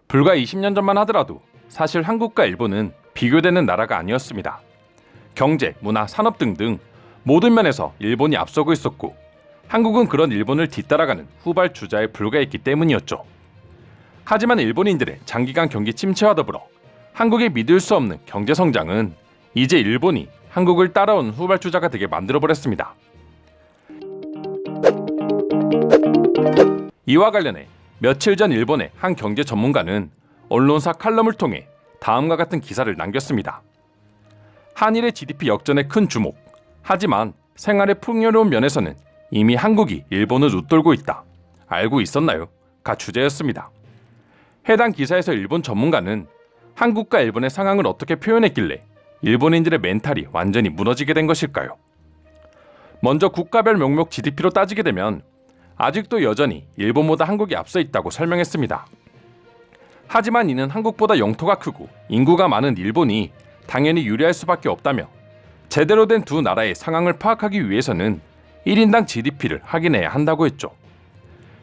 불과 20년 전만 하더라도 사실 한국과 일본은 비교되는 나라가 아니었습니다. 경제, 문화, 산업 등등 모든 면에서 일본이 앞서고 있었고 한국은 그런 일본을 뒤따라가는 후발주자에 불과했기 때문이었죠. 하지만 일본인들의 장기간 경기 침체와 더불어 한국의 믿을 수 없는 경제 성장은 이제 일본이 한국을 따라온 후발주자가 되게 만들어버렸습니다. 이와 관련해 며칠 전 일본의 한 경제 전문가는 언론사 칼럼을 통해 다음과 같은 기사를 남겼습니다. 한일의 GDP 역전에 큰 주목. 하지만 생활의 풍요로운 면에서는 이미 한국이 일본을 웃돌고 있다. 알고 있었나요? 가 주제였습니다. 해당 기사에서 일본 전문가는 한국과 일본의 상황을 어떻게 표현했길래 일본인들의 멘탈이 완전히 무너지게 된 것일까요? 먼저 국가별 명목 GDP로 따지게 되면 아직도 여전히 일본보다 한국이 앞서 있다고 설명했습니다. 하지만 이는 한국보다 영토가 크고 인구가 많은 일본이 당연히 유리할 수밖에 없다며 제대로 된 두 나라의 상황을 파악하기 위해서는 1인당 GDP를 확인해야 한다고 했죠.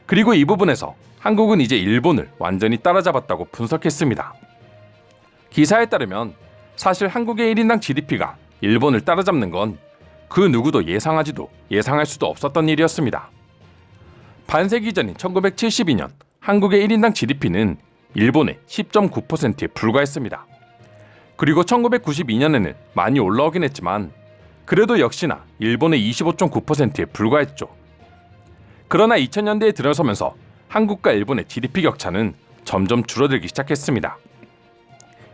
그리고 이 부분에서 한국은 이제 일본을 완전히 따라잡았다고 분석했습니다. 기사에 따르면 사실 한국의 1인당 GDP가 일본을 따라잡는 건 그 누구도 예상하지도 예상할 수도 없었던 일이었습니다. 반세기 전인 1972년 한국의 1인당 GDP는 일본의 10.9%에 불과했습니다. 그리고 1992년에는 많이 올라오긴 했지만 그래도 역시나 일본의 25.9%에 불과했죠. 그러나 2000년대에 들어서면서 한국과 일본의 GDP 격차는 점점 줄어들기 시작했습니다.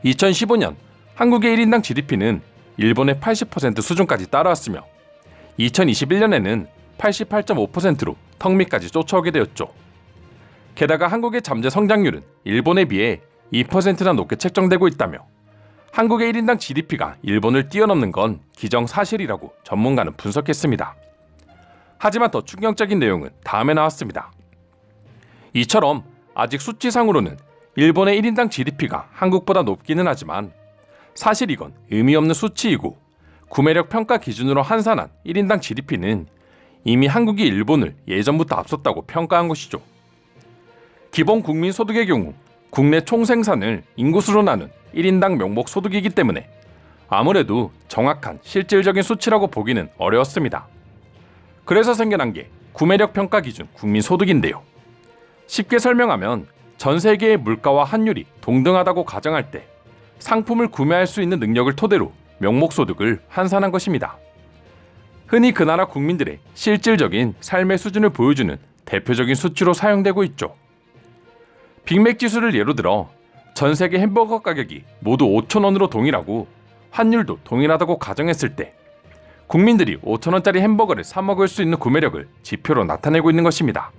2015년 한국의 1인당 GDP는 일본의 80% 수준까지 따라왔으며 2021년에는 88.5%로 턱 밑까지 쫓아오게 되었죠. 게다가 한국의 잠재 성장률은 일본에 비해 2%나 높게 책정되고 있다며 한국의 1인당 GDP가 일본을 뛰어넘는 건 기정사실이라고 전문가는 분석했습니다. 하지만 더 충격적인 내용은 다음에 나왔습니다. 이처럼 아직 수치상으로는 일본의 1인당 GDP가 한국보다 높기는 하지만 사실 이건 의미 없는 수치이고 구매력 평가 기준으로 환산한 1인당 GDP는 이미 한국이 일본을 예전부터 앞섰다고 평가한 것이죠. 기본 국민 소득의 경우 국내 총생산을 인구수로 나눈 1인당 명목 소득이기 때문에 아무래도 정확한 실질적인 수치라고 보기는 어려웠습니다. 그래서 생겨난 게 구매력 평가 기준 국민 소득인데요. 쉽게 설명하면 전 세계의 물가와 환율이 동등하다고 가정할 때 상품을 구매할 수 있는 능력을 토대로 명목 소득을 환산한 것입니다. 흔히 그 나라 국민들의 실질적인 삶의 수준을 보여주는 대표적인 수치로 사용되고 있죠. 빅맥 지수를 예로 들어 전 세계 햄버거 가격이 모두 5,000원으로 동일하고 환율도 동일하다고 가정했을 때 국민들이 5,000원짜리 햄버거를 사 먹을 수 있는 구매력을 지표로 나타내고 있는 것입니다.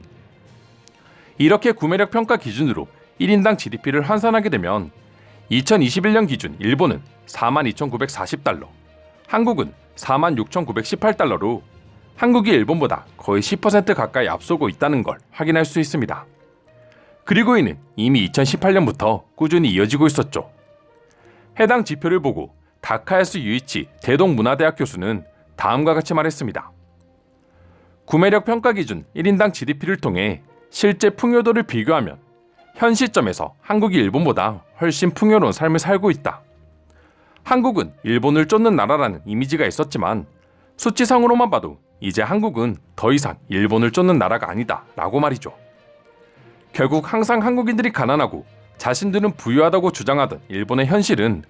이렇게 구매력 평가 기준으로 1인당 GDP를 환산하게 되면 2021년 기준 일본은 42,940달러, 한국은 46,918달러로 한국이 일본보다 거의 10% 가까이 앞서고 있다는 걸 확인할 수 있습니다. 그리고 이는 이미 2018년부터 꾸준히 이어지고 있었죠. 해당 지표를 보고 다카야스 유이치 대동문화대학 교수는 다음과 같이 말했습니다. 구매력 평가 기준 1인당 GDP를 통해 실제 풍요도를 비교하면 현 시점에서 한국이 일본보다 훨씬 풍요로운 삶을 살고 있다. 한국은 일본을 쫓는 나라라는 이미지가 있었지만 수치상으로만 봐도 이제 한국은 더 이상 일본을 쫓는 나라가 아니다 라고 말이죠. 결국 항상 한국인들이 가난하고 자신들은 부유하다고 주장하던 일본의 현실은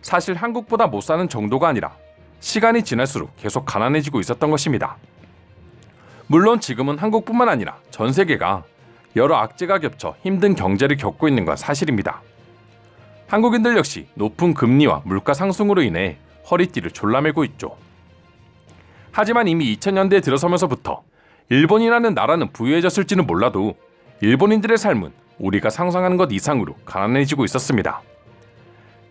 사실 한국보다 못 사는 정도가 아니라 시간이 지날수록 계속 가난해지고 있었던 것입니다. 물론 지금은 한국뿐만 아니라 전 세계가 여러 악재가 겹쳐 힘든 경제를 겪고 있는 건 사실입니다. 한국인들 역시 높은 금리와 물가 상승으로 인해 허리띠를 졸라매고 있죠. 하지만 이미 2000년대에 들어서면서부터 일본이라는 나라는 부유해졌을지는 몰라도 일본인들의 삶은 우리가 상상하는 것 이상으로 가난해지고 있었습니다.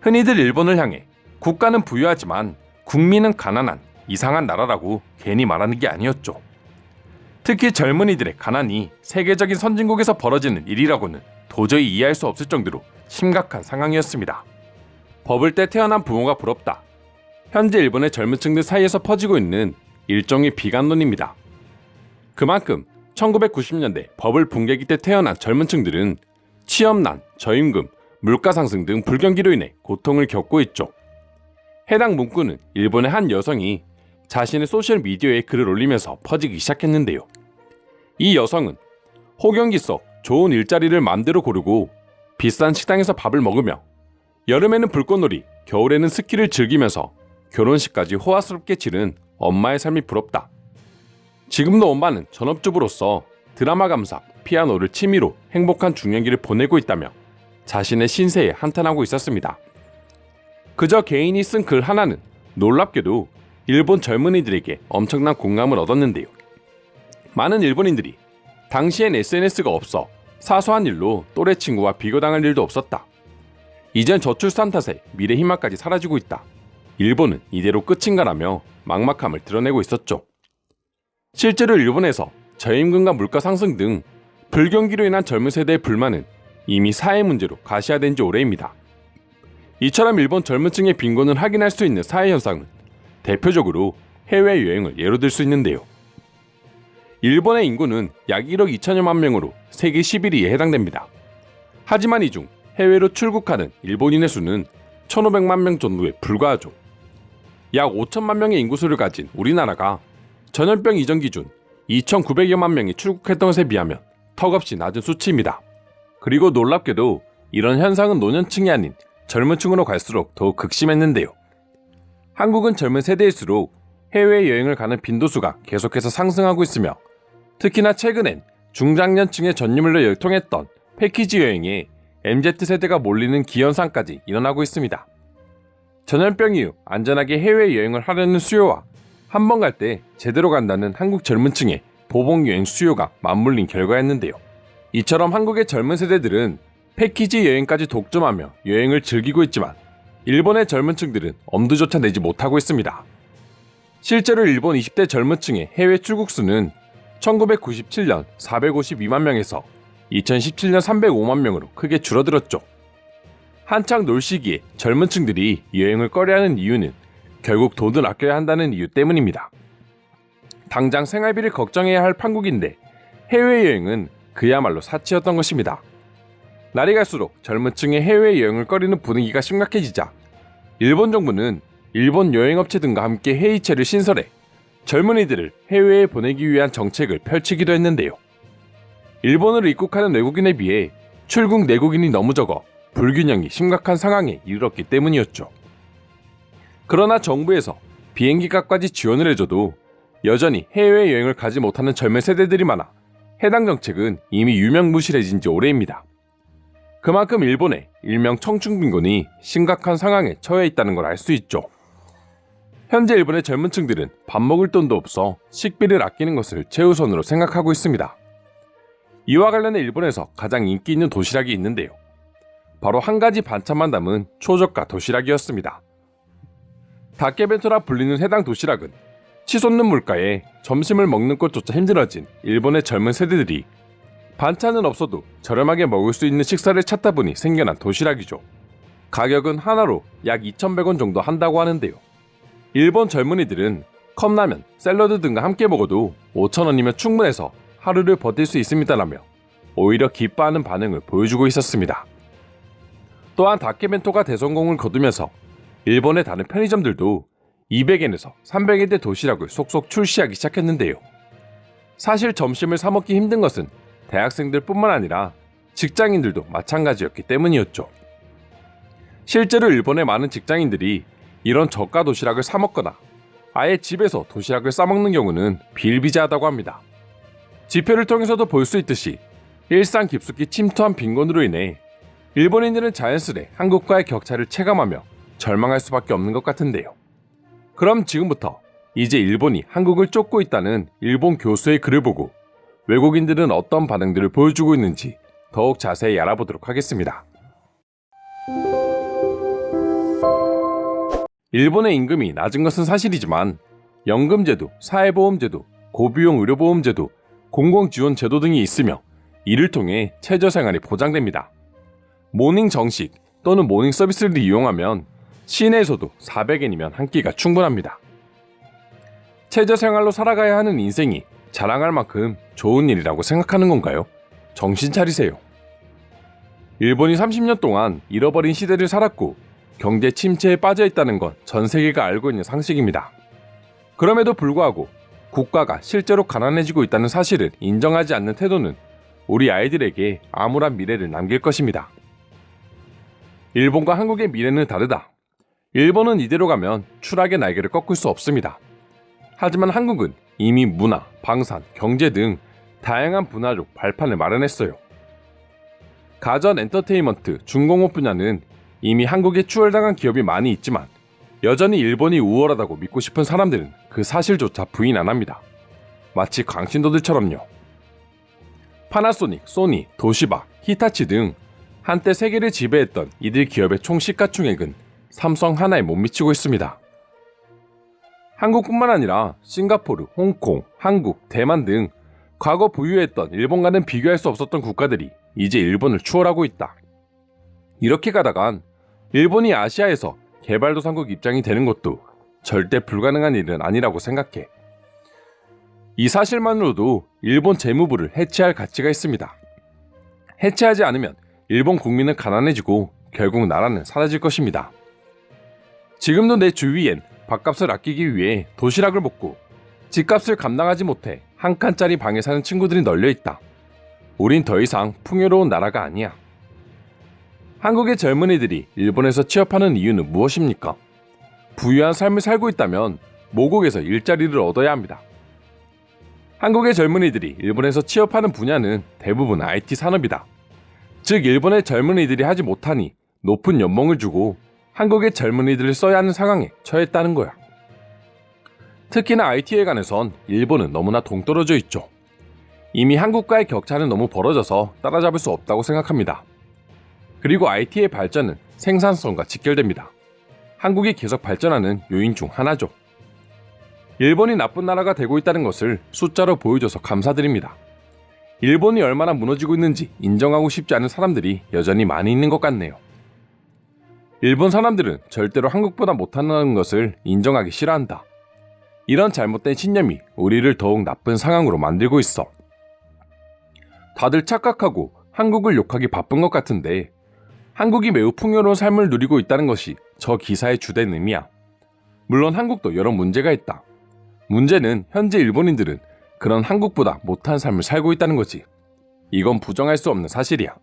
흔히들 일본을 향해 국가는 부유하지만 국민은 가난한 이상한 나라라고 괜히 말하는 게 아니었죠. 특히 젊은이들의 가난이 세계적인 선진국에서 벌어지는 일이라고는 도저히 이해할 수 없을 정도로 심각한 상황이었습니다. 버블 때 태어난 부모가 부럽다. 현재 일본의 젊은 층들 사이에서 퍼지고 있는 일종의 비관론입니다. 그만큼 1990년대 버블 붕괴기 때 태어난 젊은 층들은 취업난, 저임금, 물가 상승 등 불경기로 인해 고통을 겪고 있죠. 해당 문구는 일본의 한 여성이 자신의 소셜미디어에 글을 올리면서 퍼지기 시작했는데요. 이 여성은 호경기 속 좋은 일자리를 맘대로 고르고 비싼 식당에서 밥을 먹으며 여름에는 불꽃놀이, 겨울에는 스키를 즐기면서 결혼식까지 호화스럽게 치른 엄마의 삶이 부럽다. 지금도 엄마는 전업주부로서 드라마 감상, 피아노를 취미로 행복한 중년기를 보내고 있다며 자신의 신세에 한탄하고 있었습니다. 그저 개인이 쓴 글 하나는 놀랍게도 일본 젊은이들에게 엄청난 공감을 얻었는데요. 많은 일본인들이 당시엔 SNS가 없어 사소한 일로 또래 친구와 비교당할 일도 없었다. 이젠 저출산 탓에 미래 희망까지 사라지고 있다. 일본은 이대로 끝인가라며 막막함을 드러내고 있었죠. 실제로 일본에서 저임금과 물가 상승 등 불경기로 인한 젊은 세대의 불만은 이미 사회 문제로 가시화된 지 오래입니다. 이처럼 일본 젊은 층의 빈곤을 확인할 수 있는 사회 현상은 대표적으로 해외여행을 예로 들 수 있는데요. 일본의 인구는 약 1억 2천여만 명으로 세계 11위에 해당됩니다. 하지만 이 중 해외로 출국하는 일본인의 수는 1,500만 명 정도에 불과하죠. 약 5천만 명의 인구수를 가진 우리나라가 전염병 이전 기준 2,900여만 명이 출국했던 것에 비하면 턱없이 낮은 수치입니다. 그리고 놀랍게도 이런 현상은 노년층이 아닌 젊은 층으로 갈수록 더욱 극심했는데요. 한국은 젊은 세대일수록 해외여행을 가는 빈도수가 계속해서 상승하고 있으며 특히나 최근엔 중장년층의 전유물로 열통했던 패키지 여행에 MZ세대가 몰리는 기현상까지 일어나고 있습니다. 전염병 이후 안전하게 해외여행을 하려는 수요와 한 번 갈 때 제대로 간다는 한국 젊은 층의 보복여행 수요가 맞물린 결과였는데요. 이처럼 한국의 젊은 세대들은 패키지 여행까지 독점하며 여행을 즐기고 있지만 일본의 젊은 층들은 엄두조차 내지 못하고 있습니다. 실제로 일본 20대 젊은 층의 해외 출국 수는 1997년 452만 명에서 2017년 305만 명으로 크게 줄어들었죠. 한창 놀 시기에 젊은 층들이 여행을 꺼려하는 이유는 결국 돈을 아껴야 한다는 이유 때문입니다. 당장 생활비를 걱정해야 할 판국인데 해외여행은 그야말로 사치였던 것입니다. 날이 갈수록 젊은 층의 해외여행을 꺼리는 분위기가 심각해지자 일본 정부는 일본 여행업체 등과 함께 회의체를 신설해 젊은이들을 해외에 보내기 위한 정책을 펼치기도 했는데요. 일본으로 입국하는 외국인에 비해 출국 내국인이 너무 적어 불균형이 심각한 상황에 이르렀기 때문이었죠. 그러나 정부에서 비행기값까지 지원을 해줘도 여전히 해외여행을 가지 못하는 젊은 세대들이 많아 해당 정책은 이미 유명무실해진 지 오래입니다. 그만큼 일본의 일명 청춘빈곤이 심각한 상황에 처해 있다는 걸 알 수 있죠. 현재 일본의 젊은 층들은 밥 먹을 돈도 없어 식비를 아끼는 것을 최우선으로 생각하고 있습니다. 이와 관련해 일본에서 가장 인기 있는 도시락이 있는데요. 바로 한 가지 반찬만 담은 초저가 도시락이었습니다. 다케벤토라 불리는 해당 도시락은 치솟는 물가에 점심을 먹는 것조차 힘들어진 일본의 젊은 세대들이 반찬은 없어도 저렴하게 먹을 수 있는 식사를 찾다 보니 생겨난 도시락이죠. 가격은 하나로 약 2,100원 정도 한다고 하는데요. 일본 젊은이들은 컵라면, 샐러드 등과 함께 먹어도 5,000원이면 충분해서 하루를 버틸 수 있습니다라며 오히려 기뻐하는 반응을 보여주고 있었습니다. 또한 다케벤토가 대성공을 거두면서 일본의 다른 편의점들도 200엔에서 300엔대 도시락을 속속 출시하기 시작했는데요. 사실 점심을 사 먹기 힘든 것은 대학생들뿐만 아니라 직장인들도 마찬가지였기 때문이었죠. 실제로 일본의 많은 직장인들이 이런 저가 도시락을 사 먹거나 아예 집에서 도시락을 싸 먹는 경우는 비일비재하다고 합니다. 지표를 통해서도 볼 수 있듯이 일상 깊숙이 침투한 빈곤으로 인해 일본인들은 자연스레 한국과의 격차를 체감하며 절망할 수밖에 없는 것 같은데요. 그럼 지금부터 이제 일본이 한국을 쫓고 있다는 일본 교수의 글을 보고 외국인들은 어떤 반응들을 보여주고 있는지 더욱 자세히 알아보도록 하겠습니다. 일본의 임금이 낮은 것은 사실이지만 연금제도, 사회보험제도, 고비용 의료보험제도, 공공지원제도 등이 있으며 이를 통해 최저생활이 보장됩니다. 모닝 정식 또는 모닝 서비스를 이용하면 시내에서도 400엔이면 한 끼가 충분합니다. 최저생활로 살아가야 하는 인생이 자랑할 만큼 좋은 일이라고 생각하는 건가요? 정신 차리세요. 일본이 30년 동안 잃어버린 시대를 살았고 경제 침체에 빠져 있다는 건 전 세계가 알고 있는 상식입니다. 그럼에도 불구하고 국가가 실제로 가난해지고 있다는 사실을 인정하지 않는 태도는 우리 아이들에게 암울한 미래를 남길 것입니다. 일본과 한국의 미래는 다르다. 일본은 이대로 가면 추락의 날개를 꺾을 수 없습니다. 하지만 한국은 이미 문화, 방산, 경제 등 다양한 분야로 발판을 마련했어요. 가전 엔터테인먼트, 중공업 분야는 이미 한국에 추월당한 기업이 많이 있지만 여전히 일본이 우월하다고 믿고 싶은 사람들은 그 사실조차 부인 안 합니다. 마치 광신도들처럼요. 파나소닉, 소니, 도시바, 히타치 등 한때 세계를 지배했던 이들 기업의 총 시가총액은 삼성 하나에 못 미치고 있습니다. 한국뿐만 아니라 싱가포르, 홍콩, 한국, 대만 등 과거 부유했던 일본과는 비교할 수 없었던 국가들이 이제 일본을 추월하고 있다. 이렇게 가다간 일본이 아시아에서 개발도상국 입장이 되는 것도 절대 불가능한 일은 아니라고 생각해. 이 사실만으로도 일본 재무부를 해체할 가치가 있습니다. 해체하지 않으면 일본 국민은 가난해지고 결국 나라는 사라질 것입니다. 지금도 내 주위엔 밥값을 아끼기 위해 도시락을 먹고 집값을 감당하지 못해 한 칸짜리 방에 사는 친구들이 널려있다. 우린 더 이상 풍요로운 나라가 아니야. 한국의 젊은이들이 일본에서 취업하는 이유는 무엇입니까? 부유한 삶을 살고 있다면 모국에서 일자리를 얻어야 합니다. 한국의 젊은이들이 일본에서 취업하는 분야는 대부분 IT 산업이다. 즉 일본의 젊은이들이 하지 못하니 높은 연봉을 주고 한국의 젊은이들을 써야 하는 상황에 처했다는 거야. 특히나 IT에 관해선 일본은 너무나 동떨어져 있죠. 이미 한국과의 격차는 너무 벌어져서 따라잡을 수 없다고 생각합니다. 그리고 IT의 발전은 생산성과 직결됩니다. 한국이 계속 발전하는 요인 중 하나죠. 일본이 나쁜 나라가 되고 있다는 것을 숫자로 보여줘서 감사드립니다. 일본이 얼마나 무너지고 있는지 인정하고 싶지 않은 사람들이 여전히 많이 있는 것 같네요. 일본 사람들은 절대로 한국보다 못한다는 것을 인정하기 싫어한다. 이런 잘못된 신념이 우리를 더욱 나쁜 상황으로 만들고 있어. 다들 착각하고 한국을 욕하기 바쁜 것 같은데 한국이 매우 풍요로운 삶을 누리고 있다는 것이 저 기사의 주된 의미야. 물론 한국도 여러 문제가 있다. 문제는 현재 일본인들은 그런 한국보다 못한 삶을 살고 있다는 거지. 이건 부정할 수 없는 사실이야.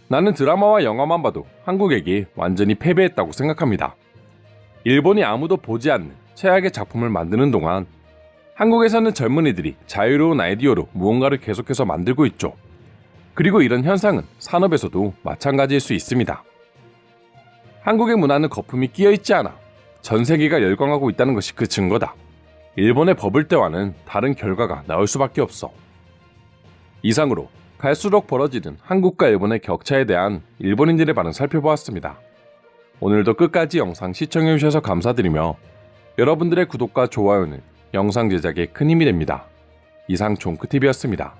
나는 드라마와 영화만 봐도 한국에게 완전히 패배했다고 생각합니다. 일본이 아무도 보지 않는 최악의 작품을 만드는 동안 한국에서는 젊은이들이 자유로운 아이디어로 무언가를 계속해서 만들고 있죠. 그리고 이런 현상은 산업에서도 마찬가지일 수 있습니다. 한국의 문화는 거품이 끼어있지 않아 전 세계가 열광하고 있다는 것이 그 증거다. 일본의 버블 때와는 다른 결과가 나올 수밖에 없어. 이상으로 갈수록 벌어지는 한국과 일본의 격차에 대한 일본인들의 반응 살펴보았습니다. 오늘도 끝까지 영상 시청해주셔서 감사드리며 여러분들의 구독과 좋아요는 영상 제작에 큰 힘이 됩니다. 이상 종크TV였습니다.